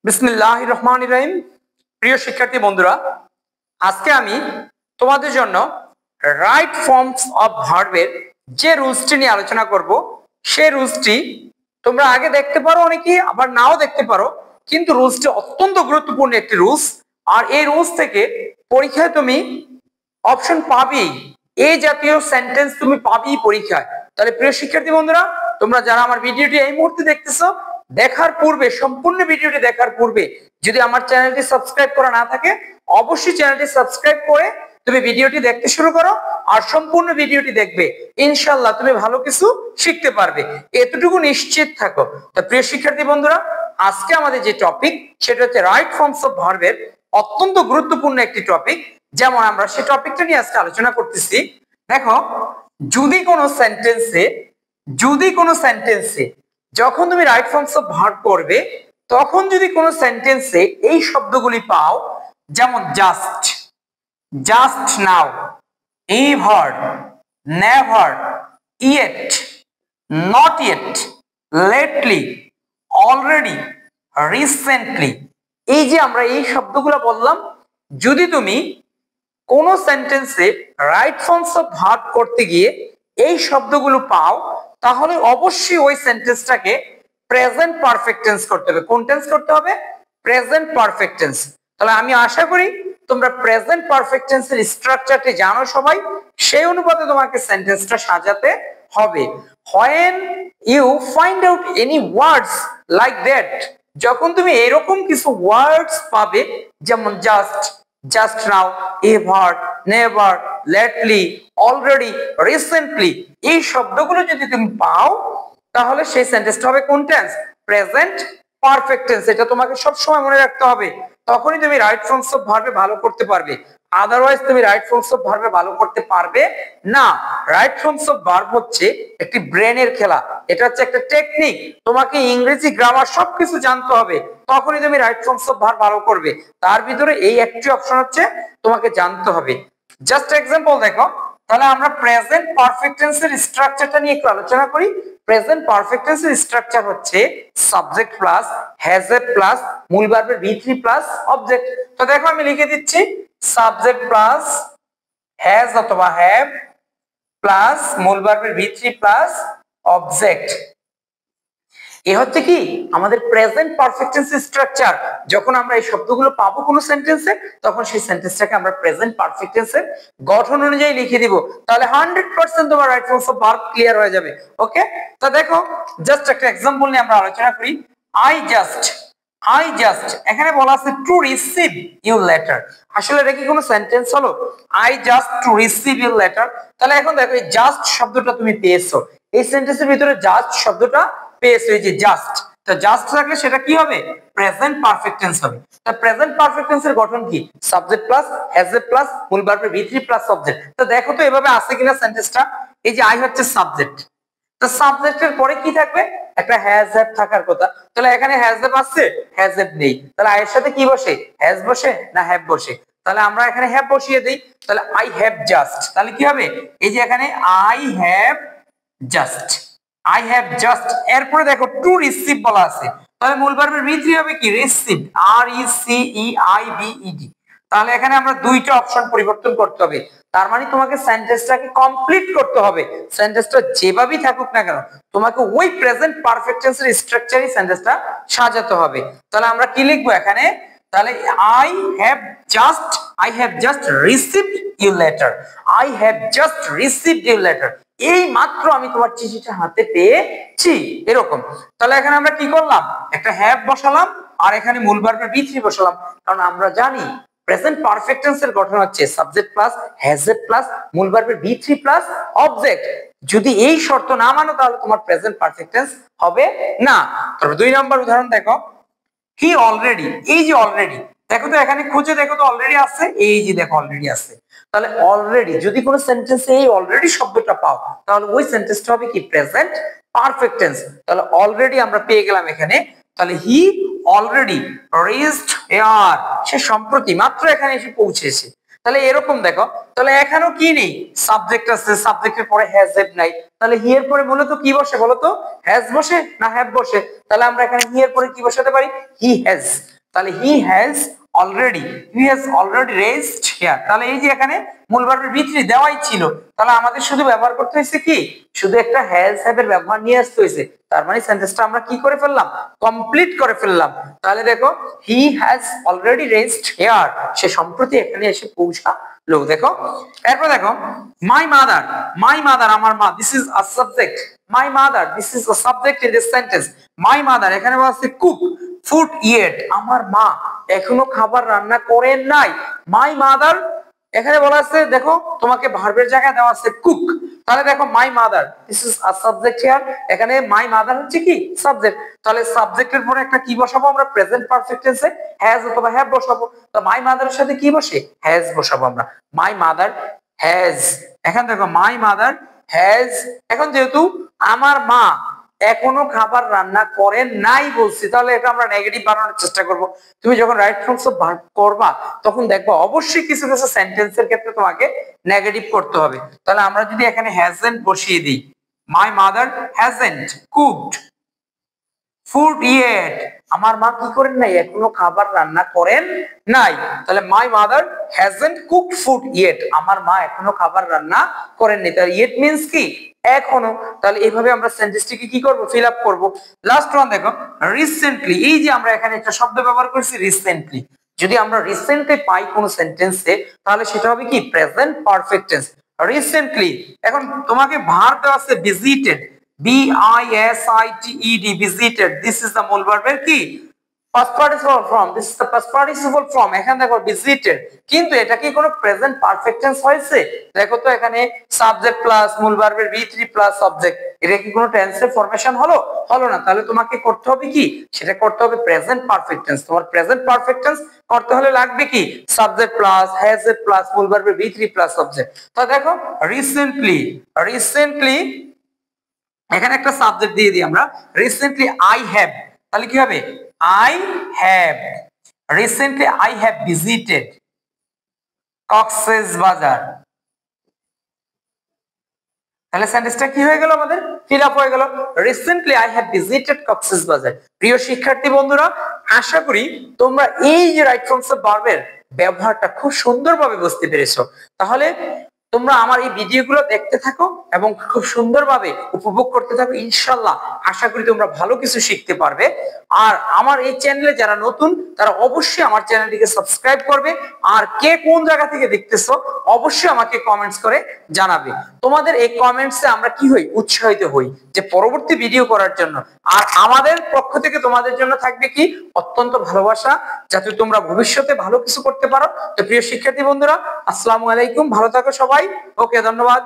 বিসমিল্লাহির রহমানির রহিম। প্রিয় শিক্ষার্থী বন্ধুরা, আজকে আমি তোমাদের জন্য রাইট ফর্মস অফ ভার্বের যে রুলসটি নিয়ে আলোচনা করব। সেই রুলসটি তোমরা আগে দেখতে পারো, অনেকেই আবার নাও দেখতে পারো, কিন্তু রুলসটি অত্যন্ত গুরুত্বপূর্ণ একটি রুলস। আর এই রুলস থেকে পরীক্ষায় তুমি অপশন পাবেই, এই জাতীয় সেন্টেন্স তুমি পাবেই পরীক্ষায়। তাহলে প্রিয় শিক্ষার্থী বন্ধুরা, তোমরা যারা আমার ভিডিওটি এই মুহূর্তে দেখতেছো, দেখার পূর্বে, সম্পূর্ণ ভিডিওটি দেখার পূর্বে যদি আমার চ্যানেলটি সাবস্ক্রাইব করা না থাকে, অবশ্যই চ্যানেলটি সাবস্ক্রাইব করে তুমি ভিডিওটি দেখতে শুরু করো আর সম্পূর্ণ ভিডিওটি দেখবে। ইনশাআল্লাহ তুমি ভালো কিছু শিখতে পারবে, এতটুকু নিশ্চিত থাকো। তো প্রিয় শিক্ষার্থী বন্ধুরা, আজকে আমাদের যে টপিক সেটা হচ্ছে রাইট ফর্মস অফ ভার্বের অত্যন্ত গুরুত্বপূর্ণ একটি টপিক। যেমন আমরা সেই টপিকটা নিয়ে আজকে আলোচনা করতেছি। দেখো, যদি কোনো সেন্টেন্সে যখন তুমি রাইট ফর্মস অফ ভার্ব করবে, তখন যদি কোনো সেন্টেন্সে এই শব্দগুলি পাও, যেমন just, just now, ever, never, yet, not yet, lately, already, recently, এই যে আমরা এই শব্দগুলো বললাম, যদি তুমি কোন সেন্টেন্সে রাইট ফর্মস অফ ভার্ব করতে গিয়ে এই শব্দগুলো পাও, তাহলে অবশ্যই ওই সেন্টেন্সটাকে প্রেজেন্ট পারফেক্ট টেন্স করতে হবে। কোন টেন্স করতে হবে? Present perfect tense. তাহলে আমি আশা করি তোমরা প্রেজেন্ট পারফেক্ট টেন্সের স্ট্রাকচারটি জানো সবাই, সেই অনুপাতে তোমাকে সেন্টেন্সটা সাজাতে হবে। When you find out any words like that, যখন তুমি এরকম কিছু ওয়ার্ডস পাবে, যেমন just, just now, ever, never, lately, already, recently, এই শব্দগুলো যদি তুমি পাও, তাহলে সেই সেন্টেন্সটা হবে কোন টেন্স? Present perfect tense. এটা তোমাকে সব সময় মনে রাখতে হবে, তখনই তুমি রাইট ফর্মস অফ ভার্বে ভালো করতে পারবে। আদারওয়াইজ তুমি রাইট ফর্মস অফ ভার্বে ভালো করতে পারবে না। রাইট ফর্মস অফ ভার্ব হচ্ছে একটি ব্রেনের খেলা, এটা হচ্ছে একটা টেকনিক। তোমাকে ইংরেজি গ্রামার সবকিছু জানতে হবে, তখনই তুমি রাইট ফর্মস অফ ভার্ব ভালো করবে। তার ভিতরে এই একটি অপশন হচ্ছে তোমাকে জানতে হবে। জাস্ট এক্সাম্পল দেখো, তাহলে আমরা প্রেজেন্ট পারফেক্ট টেন্সের স্ট্রাকচারটা নিয়ে একটু আলোচনা করি। প্রেজেন্ট পারফেক্ট টেন্সের স্ট্রাকচার হচ্ছে subject plus has a plus মূল ভার্বের V3 প্লাস অবজেক্ট। তো দেখো আমি লিখে দিচ্ছি, সাবজেক্ট প্লাস হ্যাজ অথবা হ্যাভ প্লাস মূল ভার্বের V3 প্লাস অবজেক্ট। এ হচ্ছে কি আমাদের প্রেজেন্ট পারফেক্ট টেন্সের স্ট্রাকচার। যখন আমরা এই শব্দগুলো পাবো কোনো সেন্টেন্সে, তখন সেই সেন্টেন্সটাকে আমরা প্রেজেন্ট পারফেক্ট টেন্সের গঠন অনুযায়ী লিখে দিব। তাহলে 100% তোমার right forms of verb clear হয়ে যাবে। ওকে, তো দেখো জাস্ট একটা एग्जांपल নিয়ে আমরা আলোচনা করি। I just এখানে বলা আছে টু রিসিভ ইউর লেটার। আসলে এটা কি কোনো সেন্টেন্স হলো? I just to receive your letter। তাহলে এখন দেখো এই জাস্ট শব্দটা তুমি পেয়েছো, এই সেন্টেন্সের ভিতরে জাস্ট শব্দটা পেয়েছো, এই যে জাস্ট। তো জাস্ট থাকলে সেটা কি হবে? প্রেজেন্ট পারফেক্ট টেন্স হবে। তো প্রেজেন্ট পারফেক্ট টেন্সের গঠন কি? Subject plus has a plus মূল ভার্বের V3 প্লাস অবজেক্ট। তো দেখো তো এভাবে আছে কিনা সেন্টেন্সটা। এই যে আই হচ্ছে সাবজেক্ট, তো সাবজেক্টের পরে কি থাকবে? একটা হ্যাজ হ্যাভ থাকার কথা। তাহলে এখানে হ্যাজ হ্যাভ আছে, হ্যাজ হ্যাভ নেই। তাহলে আই এর সাথে কি বসে? হ্যাজ বসে না হ্যাভ বসে? তাহলে আমরা এখানে হ্যাভ বসিয়ে দেই। তাহলে আই হ্যাভ জাস্ট, তাহলে কি হবে? এই যে এখানে I have just, I have just. এরপরে দেখো টু রিসিভ বলা আছে, তাহলে মূল ভার্বের V3 হবে কি? Receive, RECEIVED। তাহলে এখানে আমরা দুইটা অপশন পরিবর্তন করতে হবে। তার মানে তোমাকে সেন্টেন্সটাকে কমপ্লিট করতে হবে। সেন্টেন্সটা যেভাবেই থাকুক না কেন, তোমাকে ওই প্রেজেন্ট পারফেক্ট টেন্সের স্ট্রাকচারই সেন্টেন্সটা সাজাতে হবে। তাহলে আমরা কি লিখবো এখানে? তাহলে I have just received your letter, I have just received your letter। এই মাত্র আমি তোমার চিঠিটা হাতে পেয়েছি, এরকম। তাহলে এখানে আমরা কি করলাম? একটা হ্যাভ বসালাম আর এখানে মূল ভার্বের V3 বসালাম, কারণ আমরা জানি প্রেজেন্ট পারফেক্ট টেন্সের গঠন হচ্ছে subject plus has a plus মূল ভার্বের V3 প্লাস অবজেক্ট। যদি এই শর্ত না মানো, তাহলে তোমার প্রেজেন্ট পারফেক্ট টেন্স হবে না। তবে 2 নম্বর উদাহরণ দেখো, হি অলরেডি, এই যে অলরেডি, দেখো তো এখানে খুঁজে দেখো তো অলরেডি আছে, এই যে দেখো অলরেডি আছে। তাহলে অলরেডি যদি কোনো সেন্টেন্সে এই অলরেডি শব্দটা পাও, তাহলে ওই সেন্টেন্সটা হবে কি? Present perfect tense. তাহলে অলরেডি আমরা পেয়ে গেলাম এখানে। তাহলে হি অলরেডি রিচড হিয়ার, সে সম্প্রতি মাত্র এখানে এসে পৌঁছেছে। তাহলে এরকম দেখো, তাহলে এখানেও কি নেই, সাবজেক্ট আছে, সাবজেক্টের পরে হ্যাজ হ্যাভ নাই, তাহলে হি এর পরে মূলত কি বসে বলো তো, হ্যাজ বসে না হ্যাভ বসে? তাহলে আমরা এখানে হি এর পরে কি বসাতে পারি, হি হ্যাজ। তাহলে হি হ্যাজ অলরেডি রেজড হিয়ার। তাহলে এই যে এখানে মূল ভার্বের ভিতরে দেওয়াই ছিল, তাহলে আমাদের শুধু ব্যবহার করতে হয়েছে কি, শুধু একটা হ্যাজ হ্যাভ এর ব্যবহার নিয়ে আসতে হয়েছে। তার মানে সেন্টেন্সটা আমরা কি করে ফেললাম, কমপ্লিট করে ফেললাম। তাহলে দেখো he has already raised here, সে সম্প্রতি এখানে এসে পৌঁছালো। দেখো এরপর দেখো মাই মাদার আমার মা, this is a subject, my mother this is a subject in this sentence. My mother এখানে বলা আছে কুক ফুড ইয়েট, আমার মা এখনো খাবার রান্না করেন নাই। মাই মাদার এখানে বলা আছে, দেখো তোমাকে ভার্বের জায়গায় দেওয়া আছে কুক, তাহলে দেখো my mother this is a subject here, এখানে মাই মাদার হচ্ছে কি সাবজেক্ট, তাহলে সাবজেক্টের পরে একটা কি বসাবো আমরা, প্রেজেন্ট পারফেক্ট টেন্সে হ্যাজ অথবা হ্যাভ বসাবো। তো মাই মাদারের সাথে কি বসে, হ্যাজ বসাবো আমরা, মাই মাদার হ্যাজ। এখন দেখো মাই মাদার হ্যাজ, এখন যেহেতু আমার মা এখনো খাবার রান্না করেন নাই বলছি, তাহলে এটা আমরা নেগেটিভ বানানোর চেষ্টা করব। তুমি যখন রাইট ফর্মস অফ ভার্ব করবা তখন দেখবা অবশ্যই কিছু কিছু সেন্টেন্সের ক্ষেত্রে তোমাকে নেগেটিভ করতে হবে। তাহলে আমরা যদি এখানে হ্যাজেন্ট বসিয়ে দিই, my mother hasn't cooked food yet, আমার মা কি করেন নাই, এখনো খাবার রান্না করেন নাই। তাহলে my mother hasn't cooked food yet, আমার মা এখনো খাবার রান্না করেননি। তাহলে ইয়েট মিন্স কি, এখনো। তাহলে এইভাবে আমরা সেন্টেন্সটিকে কি করব, ফিল আপ করব। লাস্ট ওয়ান দেখো রিসেন্টলি, এই যে আমরা এখানে একটা শব্দ ব্যবহার করছি রিসেন্টলি, যদি আমরা রিসেন্টলি পাই কোন সেন্টেন্সে তাহলে সেটা হবে কি প্রেজেন্ট পারফেক্ট টেন্স। রিসেন্টলি এখন তোমাকে ভার্ব দেওয়া আছে visited, BISITED visited, this is the মূল ভার্বের কি past participle form, this is the past participle form। এখানে দেখো visited, কিন্তু এটা কি কোনো প্রেজেন্ট পারফেক্ট টেন্স হয়েছে? দেখো তো এখানে সাবজেক্ট প্লাস মূল ভার্বের V3 প্লাস সাবজেক্ট, এটা কি কোনো টেন্সের ফরমেশন হলো না? তাহলে তোমাকে করতে হবে কি, সেটা করতে হবে প্রেজেন্ট পারফেক্ট টেন্স। তোমার প্রেজেন্ট পারফেক্ট টেন্স করতে হলে লাগবে কি subject plus has a plus মূল ভার্বের V3 প্লাস সাবজেক্ট। তো দেখো রিসেন্টলি এখানে একটা সাবজেক্ট দিয়ে দিই আমরা, রিসেন্টলি আই হ্যাভ, তাহলে কি হবে I have recently I have visited Cox's বাজার। তাহলে সেন্টেন্সটা কি হয়ে গেল, আমাদের ফিল আপ হয়ে গেল, recently I have visited Cox's বাজার। প্রিয় শিক্ষার্থী বন্ধুরা, আশা করি তোমরা এই যে রাইট ফর্মস অফ ভার্বের ব্যবহারটা খুব সুন্দরভাবে বুঝতে পেরেছো। তাহলে তোমরা আমার এই ভিডিওগুলো দেখতে থাকো এবং খুব সুন্দরভাবে উপভোগ করতে থাকো, ইনশাআল্লাহ আশা করি তোমরা ভালো কিছু শিখতে পারবে। আর আমার এই চ্যানেলে যারা নতুন তারা অবশ্যই আমার চ্যানেলটিকে সাবস্ক্রাইব করবে, আর কে কোন জায়গা থেকে দেখতেছো অবশ্যই আমাকে কমেন্টস করে জানাবে। তোমাদের এই কমেন্টসে আমরা কি হই, উৎসাহিত হই যে পরবর্তী ভিডিও করার জন্য। আর আমাদের পক্ষ থেকে তোমাদের জন্য থাকবে কি অত্যন্ত ভালোবাসা, যাতে তোমরা ভবিষ্যতে ভালো কিছু করতে পারো। তো প্রিয় শিক্ষার্থী বন্ধুরা, আসসালামু আলাইকুম, ভালো থাকো সবাই। ওকে, ধন্যবাদ।